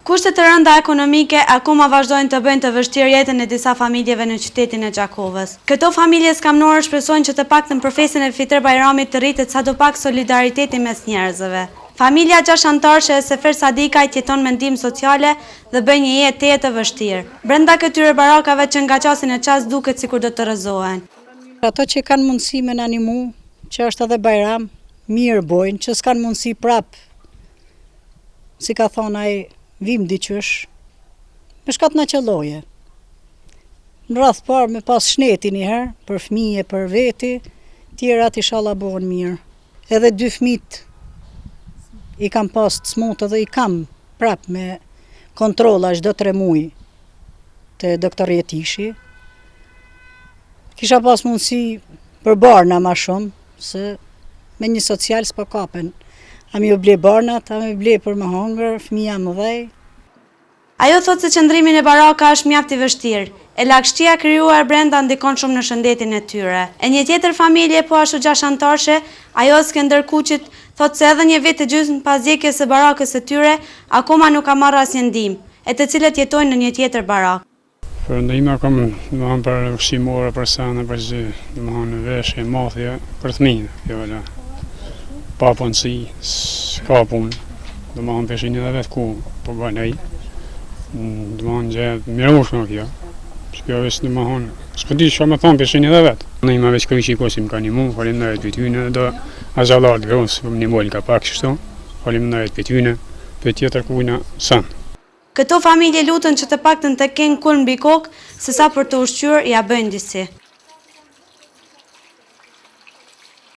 Kushtet të rënda ekonomike akoma vazhdojnë të bëjnë të vështirë jetën e disa familjeve në qytetin e Gjakovës. Këto familje skamnore shpresojnë që të paktën për festën e Fitër Bajramit të rritet sadopak solidariteti mes njerëzve. Familja 6 anëtarëshe e Sefer Sadikajt jeton me ndihmë sociale dhe bën një jetë teje të vështirë. Brenda këtyre barakave që nga qasin e qas duket sikur do të rrëzohen. Ato që kanë mundësi me në animu, që është edhe Bajram, mirë bojnë, që s'kanë mundësi prapë, si ka thonë ai, vim diqysh, me shkat në qëlloje. Në rrath parë me pas shneti njëherë, për fëmije, për veti, tjerat inshallah bëhen mirë. Edhe 2 fëmijët i kam pas të smutë dhe i kam prapë me kontrola çdo 3 muaj të doktor Jetishi. Kisha pas mundësi për barna ma shumë, se me një social s'po kapen. A mi u ble barnat, a mi ble për më hongër, fëmija më dhej. Ajo thot se qëndrimi në baraka është mjaft i vështirë. E lagështia krijuar brenda ndikon shumë në shëndetin e tyre. E një tjetër familje, po ashtu 6 anëtarëshe, ajo Skender Kuqit, thot se edhe një vit të gjysmë pas vdekjes së barakës së tyre, akoma nuk ka marrë asnjë ndihmë, e të cilët jetojnë në një tjetër barakë. Për ndihmë kam domethënë për ushqimore, për sana, për gjë, domethënë veshje, mathje, për fëmijë, kjo vëlla. Pa punësi, s'ka punë, domethënë peshin edhe vetë ku po bën ai. Domethënë gjë mirëushme kjo. Kjo është domethënë, s'po di çfarë më thon peshin edhe vetë. Në ima veç kërkoj kosim ka nimu, faleminderit për tyne, do azallar grons, po më nimol ka pak kështu. Faleminderit për tyne, për tjetër kujna san. Këto familje lutën që të paktën të kenë kulm mbi kokë, sesa për të ushqyer ja bëjnë disi.